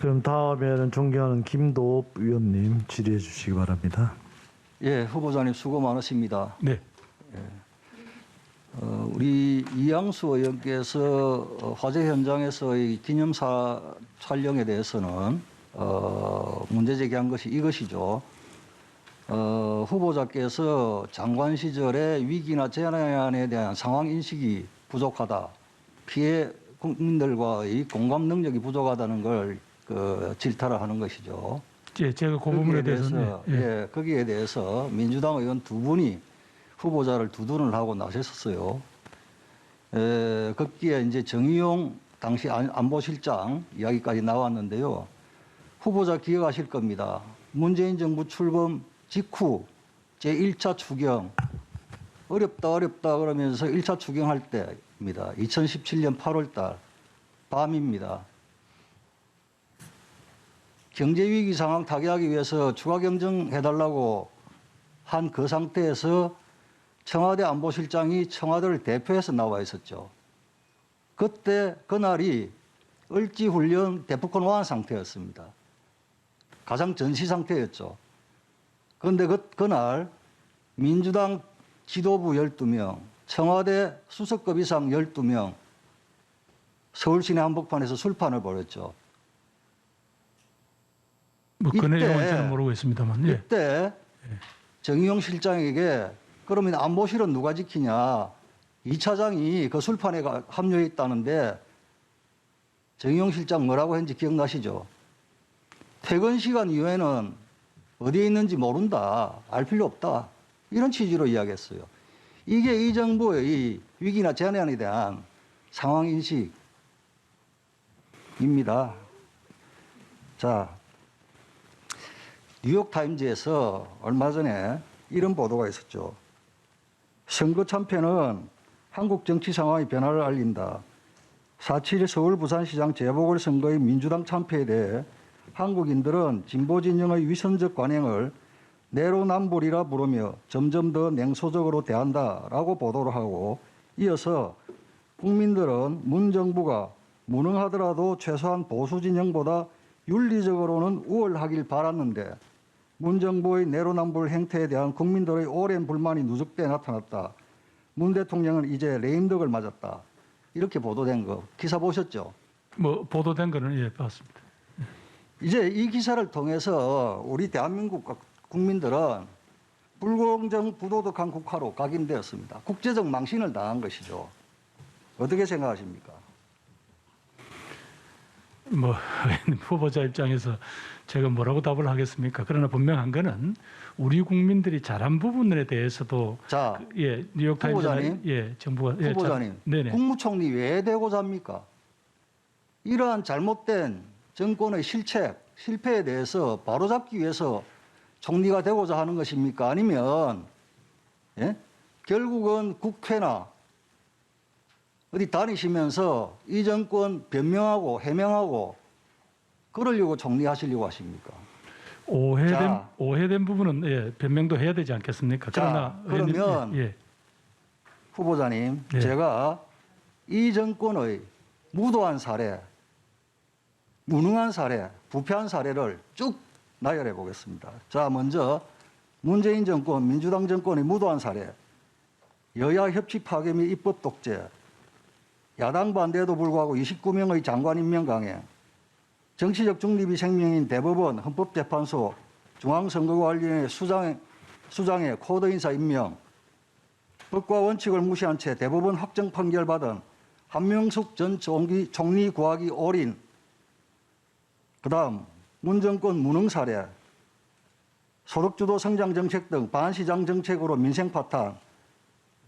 그럼 다음에는 존경하는 김도읍 의원님 질의해 주시기 바랍니다. 예, 후보자님 수고 많으십니다. 네. 우리 이양수 의원께서 화재 현장에서의 기념사 촬영에 대해서는 문제 제기한 것이 이것이죠. 후보자께서 장관 시절에 위기나 재난에 대한 상황 인식이 부족하다, 피해 국민들과의 공감 능력이 부족하다는 걸 질타를 하는 것이죠. 예, 제가 그 부분에 대해서는 예, 거기에 대해서 민주당 의원 두 분이 후보자를 두둔을 하고 나섰었어요. 거기에 이제 정의용 당시 안보실장 이야기까지 나왔는데요. 후보자 기억하실 겁니다. 문재인 정부 출범 직후 제1차 추경 어렵다 그러면서 1차 추경할 때입니다. 2017년 8월 달 밤입니다. 경제위기 상황 타개하기 위해서 추가 경정해달라고 한 그 상태에서 청와대 안보실장이 청와대를 대표해서 나와 있었죠. 그때 그날이 을지훈련 대포권 완 상태였습니다. 가장 전시 상태였죠. 그런데 그날 민주당 지도부 12명, 청와대 수석급 이상 12명, 서울 시내 한복판에서 술판을 벌였죠. 뭐 그 내용은 저는 모르고 있습니다만. 예. 이때 정의용 실장에게 그러면 안보실은 누가 지키냐? 이 차장이 그 술판에 합류했다는데 정의용 실장 뭐라고 했는지 기억나시죠? 퇴근 시간 이후에는 어디에 있는지 모른다. 알 필요 없다. 이런 취지로 이야기했어요. 이게 이 정부의 위기나 재난에 대한 상황인식입니다. 자, 뉴욕타임즈에서 얼마 전에 이런 보도가 있었죠. 선거 참패는 한국 정치 상황의 변화를 알린다. 4.7 서울 부산시장 재보궐선거의 민주당 참패에 대해 한국인들은 진보 진영의 위선적 관행을 내로남불이라 부르며 점점 더 냉소적으로 대한다라고 보도를 하고, 이어서 국민들은 문 정부가 무능하더라도 최소한 보수 진영보다 윤리적으로는 우월하길 바랐는데 문 정부의 내로남불 행태에 대한 국민들의 오랜 불만이 누적돼 나타났다. 문 대통령은 이제 레임덕을 맞았다. 이렇게 보도된 거 기사 보셨죠? 뭐 보도된 거는 예, 봤습니다. 이제 이 기사를 통해서 우리 대한민국 국민들은 불공정 부도덕한 국가로 각인되었습니다. 국제적 망신을 당한 것이죠. 어떻게 생각하십니까? 뭐 후보자 입장에서 제가 뭐라고 답을 하겠습니까? 그러나 분명한 거는 우리 국민들이 잘한 부분에 대해서도 자, 예, 뉴욕타임즈나 후보자님, 예, 정부가 후보자님, 네네. 국무총리 왜 되고자 합니까? 이러한 잘못된 정권의 실패에 대해서 바로잡기 위해서 총리가 되고자 하는 것입니까? 아니면 결국은 국회나 어디 다니시면서 이 정권 변명하고 해명하고 그러려고 총리하시려고 하십니까? 오해된 부분은 예, 변명도 해야 되지 않겠습니까? 자, 그러나 그러면 예, 후보자님, 네. 제가 이 정권의 무도한 사례, 무능한 사례, 부패한 사례를 쭉 나열해 보겠습니다. 자, 먼저 문재인 정권, 민주당 정권의 무도한 사례, 여야 협치 파괴 및 입법 독재, 야당 반대에도 불구하고 29명의 장관 임명 강행, 정치적 중립이 생명인 대법원, 헌법재판소, 중앙선거관리위원회 수장의 코드 인사 임명, 법과 원칙을 무시한 채 대법원 확정 판결 받은 한명숙 전 총리 구하기 올인, 그다음 문 정권 무능 사례, 소득주도 성장 정책 등 반시장 정책으로 민생 파탄,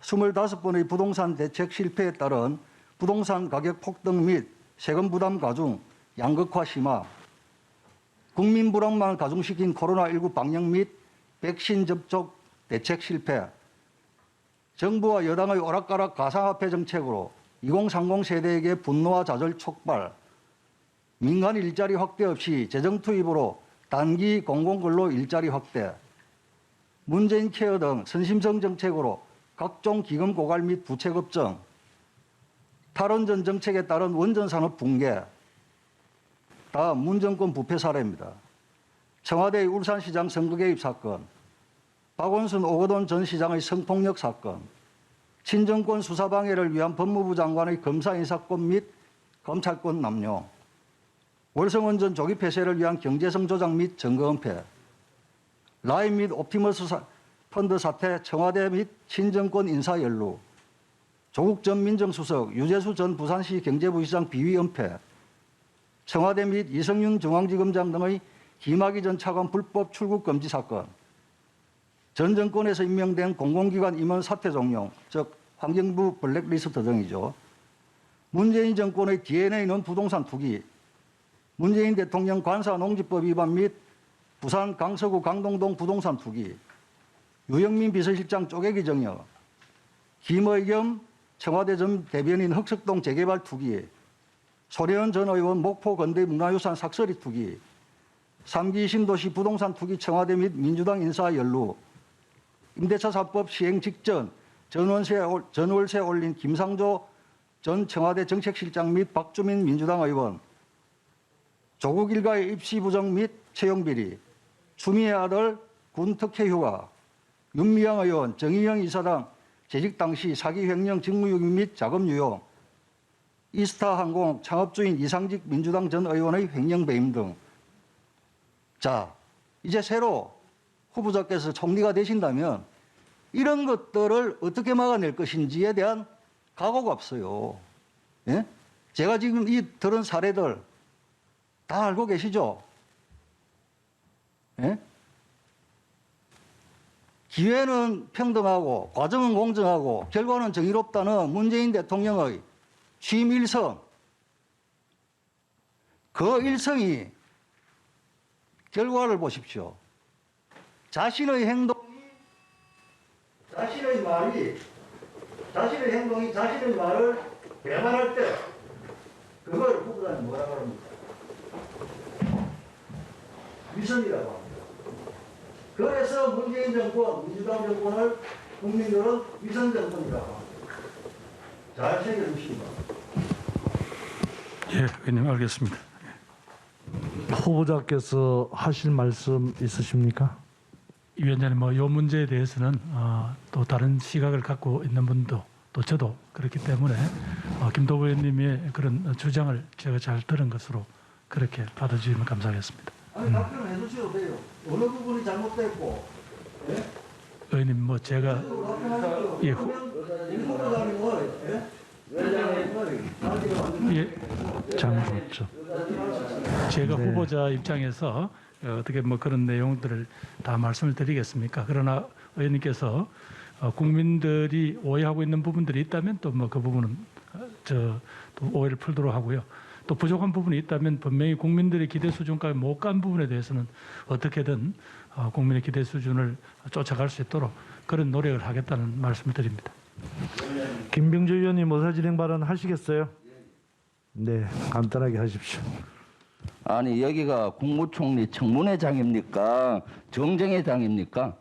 25번의 부동산 대책 실패에 따른 부동산 가격 폭등 및 세금 부담 가중, 양극화 심화, 국민 불안만 가중시킨 코로나19 방역 및 백신 접촉 대책 실패, 정부와 여당의 오락가락 가상화폐 정책으로 2030 세대에게 분노와 좌절 촉발, 민간 일자리 확대 없이 재정 투입으로 단기 공공근로 일자리 확대, 문재인 케어 등 선심성 정책으로 각종 기금 고갈 및 부채 급증, 탈원전 정책에 따른 원전 산업 붕괴, 다음 문정권 부패 사례입니다. 청와대의 울산시장 선거 개입 사건, 박원순 오거돈 전 시장의 성폭력 사건, 친정권 수사 방해를 위한 법무부 장관의 검사 인사권 및 검찰권 남용, 월성원전 조기 폐쇄를 위한 경제성 조작 및 증거 은폐, 라임 및 옵티머스 펀드 사태 청와대 및 친정권 인사 연루, 조국 전 민정수석, 유재수 전 부산시 경제부시장 비위 은폐, 청와대 및 이성윤 중앙지검장 등의 김학의 전 차관 불법 출국 금지 사건, 전 정권에서 임명된 공공기관 임원 사퇴 종용, 즉 환경부 블랙리스트 등이죠. 문재인 정권의 DNA는 부동산 투기, 문재인 대통령 관사 농지법 위반 및 부산 강서구 강동동 부동산 투기, 유영민 비서실장 쪼개기 정여, 김의겸 청와대 전 대변인 흑석동 재개발 투기, 소래원 전 의원 목포 건대 문화유산 삭설이 투기, 3기 신도시 부동산 투기 청와대 및 민주당 인사 연루, 임대차 4법 시행 직전 전월세 올린 김상조 전 청와대 정책실장 및 박주민 민주당 의원, 조국 일가의 입시 부정 및 채용 비리, 추미애 아들 군 특혜 휴가, 윤미향 의원, 정의영 이사장 재직 당시 사기 횡령 직무유기 및 자금 유용, 이스타항공 창업주인 이상직 민주당 전 의원의 횡령 배임 등. 자, 이제 새로 후보자께서 총리가 되신다면 이런 것들을 어떻게 막아낼 것인지에 대한 각오가 없어요. 예? 제가 지금 이 들은 사례들 다 알고 계시죠? 예? 기회는 평등하고 과정은 공정하고 결과는 정의롭다는 문재인 대통령의 취임 일성, 그 일성이 결과를 보십시오. 자신의 행동이, 자신의 말이, 자신의 행동이 자신의 말을 배반할 때 그걸 후보자님 뭐라고 합니까? 위선이라고 합니다. 그래서 문재인 정권, 민주당 정권을 국민들은 위선 정권이라고 합니다. 잘 새겨주시기 바랍니다. 예, 의원님 알겠습니다. 후보자께서 하실 말씀 있으십니까? 위원장님, 뭐 이 문제에 대해서는 또 다른 시각을 갖고 있는 분도 또 저도 그렇기 때문에 김도부 의원님의 그런 주장을 제가 잘 들은 것으로 그렇게 받아주시면 감사하겠습니다. 아니, 답변을 해주셔도 돼요. 어느 부분이 잘못됐고. 예? 의원님, 뭐 제가 예, 장소죠. 제가 네. 후보자 입장에서 어떻게 뭐 그런 내용들을 다 말씀을 드리겠습니까? 그러나 의원님께서 국민들이 오해하고 있는 부분들이 있다면 또 뭐 그 부분은 또 오해를 풀도록 하고요. 또 부족한 부분이 있다면 분명히 국민들의 기대 수준까지 못 간 부분에 대해서는 어떻게든 국민의 기대 수준을 쫓아갈 수 있도록 그런 노력을 하겠다는 말씀을 드립니다. 김병조 의원님 의사진행 발언 하시겠어요? 네, 간단하게 하십시오. 아니 여기가 국무총리 청문회장입니까? 정쟁회장입니까?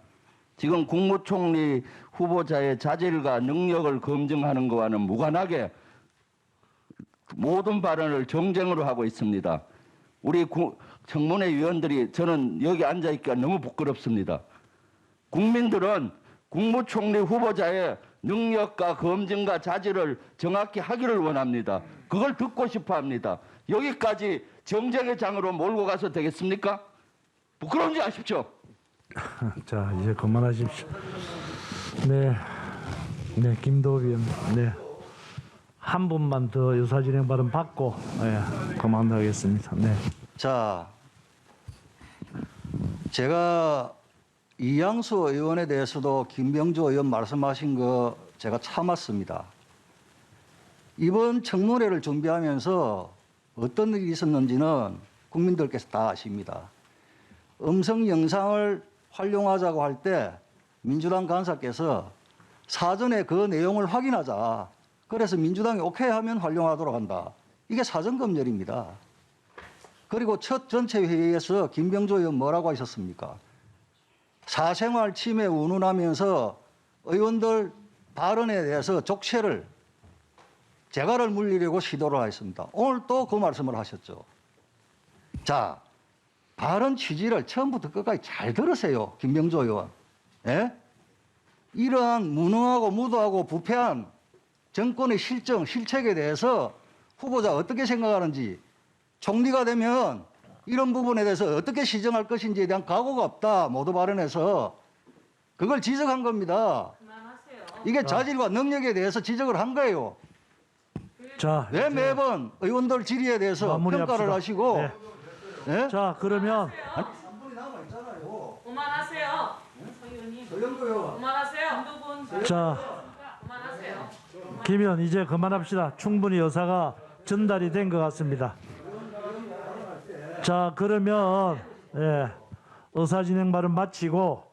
지금 국무총리 후보자의 자질과 능력을 검증하는 것과는 무관하게 모든 발언을 정쟁으로 하고 있습니다. 우리 청문회 위원들이 저는 여기 앉아있기가 너무 부끄럽습니다. 국민들은 국무총리 후보자의 능력과 검증과 자질을 정확히 하기를 원합니다. 그걸 듣고 싶어 합니다. 여기까지 정쟁회장으로 몰고 가서 되겠습니까? 부끄러운지 아십시오. 자, 이제 그만하십시오. 네, 네, 김도우 의원, 네, 한 분만 더 의사진행 발언 받고, 네, 그만하겠습니다. 네. 자, 제가 이양수 의원에 대해서도 김병조 의원 말씀하신 거 제가 참았습니다. 이번 청문회를 준비하면서 어떤 일이 있었는지는 국민들께서 다 아십니다. 음성 영상을 활용하자고 할 때 민주당 간사께서 사전에 그 내용을 확인하자. 그래서 민주당이 오케이 하면 활용하도록 한다. 이게 사전검열입니다. 그리고 첫 전체 회의에서 김병조 의원 뭐라고 하셨습니까? 사생활 침해 운운하면서 의원들 발언에 대해서 족쇄를 재갈을 물리려고 시도를 하였습니다. 오늘 또 그 말씀을 하셨죠. 자, 발언 취지를 처음부터 끝까지 잘 들으세요, 김병조 의원. 예? 이러한 무능하고 무도하고 부패한 정권의 실정, 실책에 대해서 후보자 어떻게 생각하는지, 총리가 되면 이런 부분에 대해서 어떻게 시정할 것인지에 대한 각오가 없다, 모두 발언해서 그걸 지적한 겁니다. 이게 자질과 능력에 대해서 지적을 한 거예요. 자, 왜 이제 매번 의원들 질의에 대해서 마무리합시다. 평가를 하시고 네. 예? 자, 그러면 그만하세요. 서 의원님. 그만하세요. 김도곤. 자, 그만하세요. 김 의원 이제 그만합시다. 충분히 여사가 전달이 된 것 같습니다. 자, 그러면 의사 진행 발언 마치고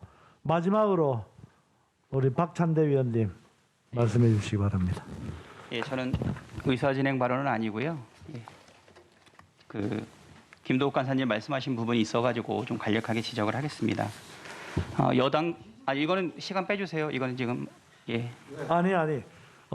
마지막으로 우리 박찬대 위원님 말씀해 주시기 바랍니다. 예, 저는 의사 진행 발언은 아니고요. 예. 김도욱 간사님 말씀하신 부분이 있어가지고 좀 간략하게 지적을 하겠습니다. 여당 이거는 시간 빼주세요. 이거는 지금 예. 아니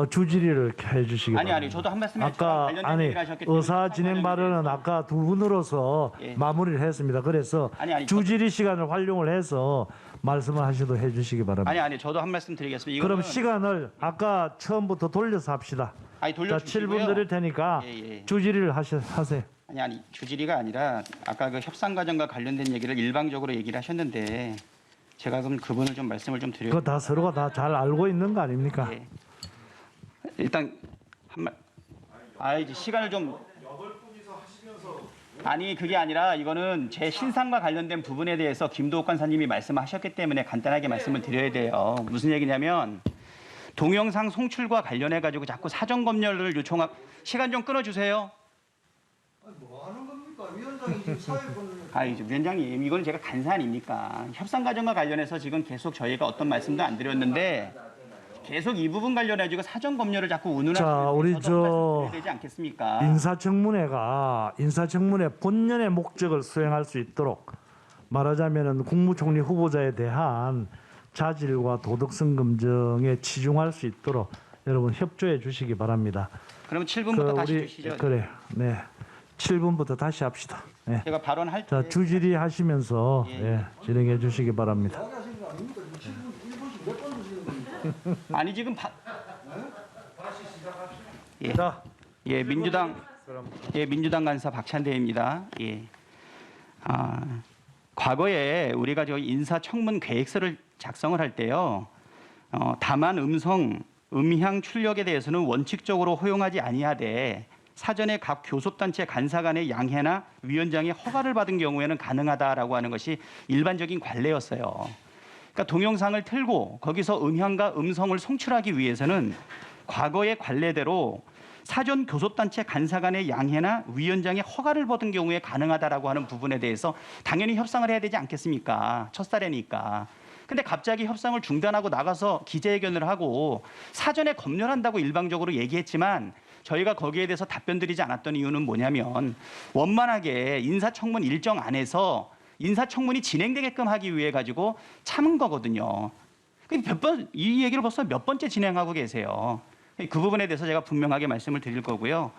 주질의를 이렇게 해주시기 바랍니다. 아니 저도 한 말씀 아까 관련된 얘기를 하셨기 때문에 의사 진행 발언은 아까 두 분으로서 예. 마무리를 했습니다. 그래서 아니, 주질의 시간을 활용을 해서 말씀을 하셔도 해주시기 바랍니다. 아니 저도 한 말씀 드리겠습니다. 그럼 이거는 시간을 아까 처음부터 돌려서 합시다. 자, 돌려주시고요. 7분 드릴 테니까 예. 주질의를 하세요. 아니 주질의가 아니라 아까 그 협상 과정과 관련된 얘기를 일방적으로 얘기를 하셨는데 제가 그럼 그분을 좀 말씀을 좀 드려요. 그거 다 서로가 다 잘 알고 있는 거 아닙니까? 예. 일단 한 말. 이제 시간을 좀. 아니 그게 아니라 이거는 제 신상과 관련된 부분에 대해서 김도욱 간사님이 말씀하셨기 때문에 간단하게 말씀을 드려야 돼요. 무슨 얘기냐면 동영상 송출과 관련해 가지고 자꾸 사전 검열을 요청하고 시간 좀 끊어주세요. 뭐 하는 겁니까? 위원장이 지금 사회권 이제 위원장님 이거는 제가 간사 아닙니까? 협상 과정과 관련해서 지금 계속 저희가 어떤 말씀도 안 드렸는데 계속 이 부분 관련해가지고 사전 검열을 자꾸 운운하시는 자, 우리 되지 않겠습니까? 인사청문회 본연의 목적을 수행할 수 있도록 말하자면은 국무총리 후보자에 대한 자질과 도덕성 검증에 치중할 수 있도록 여러분 협조해 주시기 바랍니다. 그럼 7분부터 다시 주시죠. 그래, 네, 7분부터 다시 합시다. 네. 제가 발언할 때 자, 주질의 하시면서 예. 진행해 주시기 바랍니다. 하시는 거 아닙니까? 7분, 1분씩 몇 번 주시는 겁니까? 아니 지금 예. 자, 민주당 간사 박찬대입니다. 예. 과거에 우리가 저 인사청문 계획서를 작성을 할 때요. 다만 음향 출력에 대해서는 원칙적으로 허용하지 아니하되 사전에 각 교섭단체 간사 간의 양해나 위원장의 허가를 받은 경우에는 가능하다라고 하는 것이 일반적인 관례였어요. 그러니까 동영상을 틀고 거기서 음향과 음성을 송출하기 위해서는 과거의 관례대로 사전 교섭단체 간사 간의 양해나 위원장의 허가를 받은 경우에 가능하다라고 하는 부분에 대해서 당연히 협상을 해야 되지 않겠습니까? 첫사례니까. 근데 갑자기 협상을 중단하고 나가서 기자회견을 하고 사전에 검열한다고 일방적으로 얘기했지만 저희가 거기에 대해서 답변 드리지 않았던 이유는 뭐냐면 원만하게 인사청문 일정 안에서 인사청문이 진행되게끔 하기 위해 가지고 참은 거거든요. 이 얘기를 벌써 몇 번째 진행하고 계세요. 그 부분에 대해서 제가 분명하게 말씀을 드릴 거고요.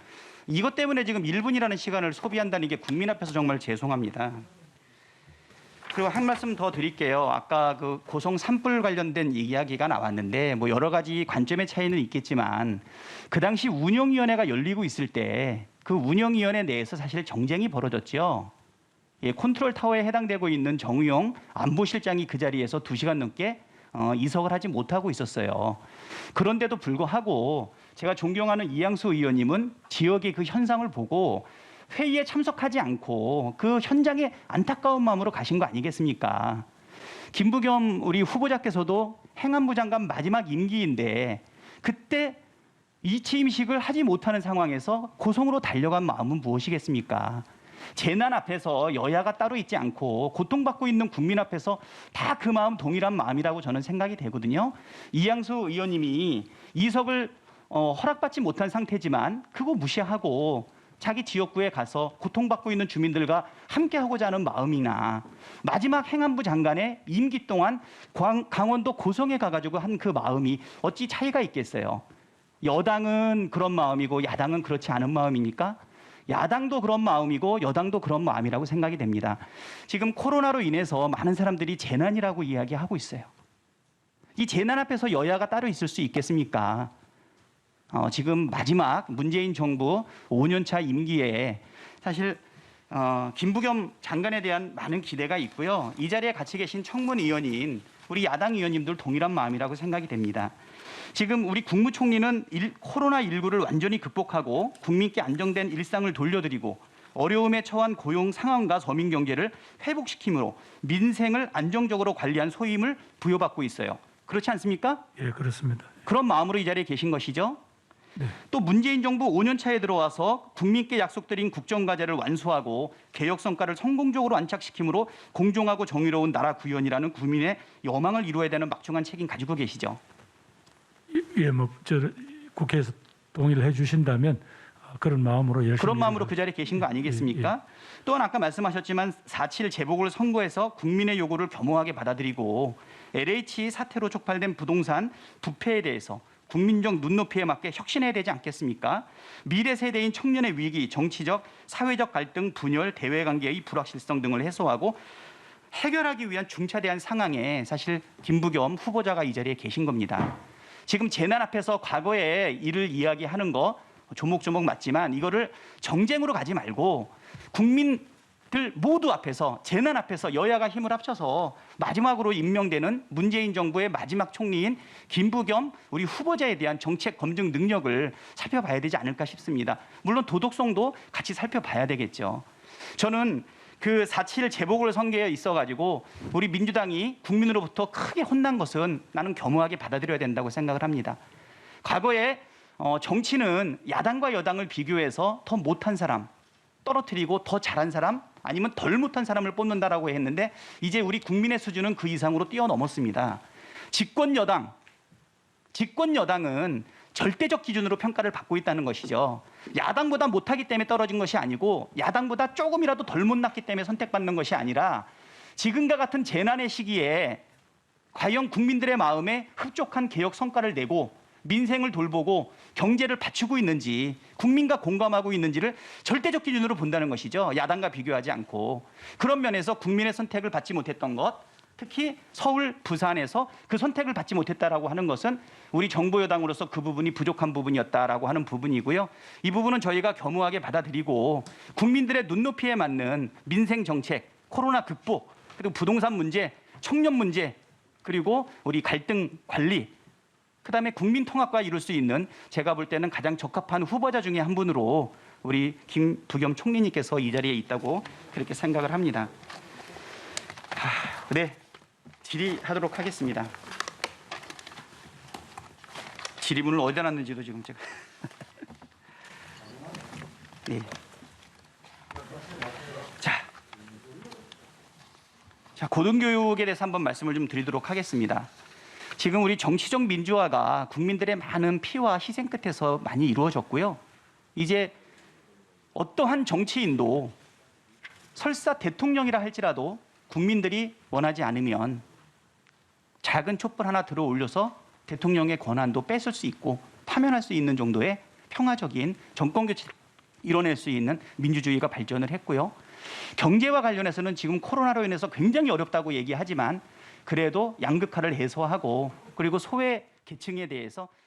이것 때문에 지금 1분이라는 시간을 소비한다는 게 국민 앞에서 정말 죄송합니다. 그리고 한 말씀 더 드릴게요. 아까 그 고성 산불 관련된 이야기가 나왔는데 뭐 여러 가지 관점의 차이는 있겠지만 그 당시 운영위원회가 열리고 있을 때 그 운영위원회 내에서 사실 정쟁이 벌어졌죠. 예, 컨트롤 타워에 해당되고 있는 정의용 안보실장이 그 자리에서 2시간 넘게 이석을 하지 못하고 있었어요. 그런데도 불구하고 제가 존경하는 이양수 의원님은 지역의 그 현상을 보고 회의에 참석하지 않고 그 현장에 안타까운 마음으로 가신 거 아니겠습니까? 김부겸 우리 후보자께서도 행안부 장관 마지막 임기인데 그때 이 취임식을 하지 못하는 상황에서 고성으로 달려간 마음은 무엇이겠습니까? 재난 앞에서 여야가 따로 있지 않고 고통받고 있는 국민 앞에서 다 그 마음 동일한 마음이라고 저는 생각이 되거든요. 이양수 의원님이 이석을 허락받지 못한 상태지만 그거 무시하고 자기 지역구에 가서 고통받고 있는 주민들과 함께하고자 하는 마음이나 마지막 행안부 장관의 임기 동안 강원도 고성에 가가지고 한 그 마음이 어찌 차이가 있겠어요. 여당은 그런 마음이고 야당은 그렇지 않은 마음입니까? 야당도 그런 마음이고 여당도 그런 마음이라고 생각이 됩니다. 지금 코로나로 인해서 많은 사람들이 재난이라고 이야기하고 있어요. 이 재난 앞에서 여야가 따로 있을 수 있겠습니까? 지금 마지막 문재인 정부 5년차 임기에 사실 김부겸 장관에 대한 많은 기대가 있고요. 이 자리에 같이 계신 청문 의원인 우리 야당 의원님들 동일한 마음이라고 생각이 됩니다. 지금 우리 국무총리는 코로나19를 완전히 극복하고 국민께 안정된 일상을 돌려드리고 어려움에 처한 고용 상황과 서민 경제를 회복시킴으로 민생을 안정적으로 관리한 소임을 부여받고 있어요. 그렇지 않습니까? 예, 그렇습니다. 그런 마음으로 이 자리에 계신 것이죠. 네. 또 문재인 정부 5년 차에 들어와서 국민께 약속드린 국정과제를 완수하고 개혁 성과를 성공적으로 안착시킴으로 공정하고 정의로운 나라 구현이라는 국민의 여망을 이루어야 되는 막중한 책임 가지고 계시죠. 예, 뭐 국회에서 동의를 해주신다면 그런 마음으로 열심히 그런 마음으로 그 자리에 계신 거 아니겠습니까? 또한 아까 말씀하셨지만 4.7 재보궐 선거에서 국민의 요구를 겸허하게 받아들이고 LH 사태로 촉발된 부동산 부패에 대해서 국민적 눈높이에 맞게 혁신해야 되지 않겠습니까? 미래 세대인 청년의 위기, 정치적, 사회적 갈등, 분열, 대외관계의 불확실성 등을 해소하고 해결하기 위한 중차대한 상황에 사실 김부겸 후보자가 이 자리에 계신 겁니다. 지금 재난 앞에서 과거의 일을 이야기하는 거 조목조목 맞지만 이거를 정쟁으로 가지 말고 국민들 모두 앞에서 재난 앞에서 여야가 힘을 합쳐서 마지막으로 임명되는 문재인 정부의 마지막 총리인 김부겸 우리 후보자에 대한 정책 검증 능력을 살펴봐야 되지 않을까 싶습니다. 물론 도덕성도 같이 살펴봐야 되겠죠. 저는 그 4.7 재보궐 선거에 있어가지고 우리 민주당이 국민으로부터 크게 혼난 것은 나는 겸허하게 받아들여야 된다고 생각을 합니다. 과거에 정치는 야당과 여당을 비교해서 더 못한 사람 떨어뜨리고 더 잘한 사람 아니면 덜 못한 사람을 뽑는다라고 했는데 이제 우리 국민의 수준은 그 이상으로 뛰어넘었습니다. 집권 여당은 절대적 기준으로 평가를 받고 있다는 것이죠. 야당보다 못하기 때문에 떨어진 것이 아니고 야당보다 조금이라도 덜 못났기 때문에 선택받는 것이 아니라 지금과 같은 재난의 시기에 과연 국민들의 마음에 흡족한 개혁 성과를 내고 민생을 돌보고 경제를 받치고 있는지 국민과 공감하고 있는지를 절대적 기준으로 본다는 것이죠. 야당과 비교하지 않고. 그런 면에서 국민의 선택을 받지 못했던 것, 특히 서울, 부산에서 그 선택을 받지 못했다라고 하는 것은 우리 정부 여당으로서 그 부분이 부족한 부분이었다라고 하는 부분이고요. 이 부분은 저희가 겸허하게 받아들이고 국민들의 눈높이에 맞는 민생 정책, 코로나 극복, 그리고 부동산 문제, 청년 문제, 그리고 우리 갈등 관리, 그다음에 국민 통합과 이룰 수 있는 제가 볼 때는 가장 적합한 후보자 중에 한 분으로 우리 김부겸 총리님께서 이 자리에 있다고 그렇게 생각을 합니다. 네, 질의하도록 하겠습니다. 질의문을 어디다 놨는지도 지금 제가 네. 자, 고등교육에 대해서 한번 말씀을 좀 드리도록 하겠습니다. 지금 우리 정치적 민주화가 국민들의 많은 피와 희생 끝에서 많이 이루어졌고요. 이제 어떠한 정치인도 설사 대통령이라 할지라도 국민들이 원하지 않으면 작은 촛불 하나 들어 올려서 대통령의 권한도 뺏을 수 있고 파면할 수 있는 정도의 평화적인 정권 교체를 이뤄낼 수 있는 민주주의가 발전을 했고요. 경제와 관련해서는 지금 코로나로 인해서 굉장히 어렵다고 얘기하지만 그래도 양극화를 해소하고 그리고 소외 계층에 대해서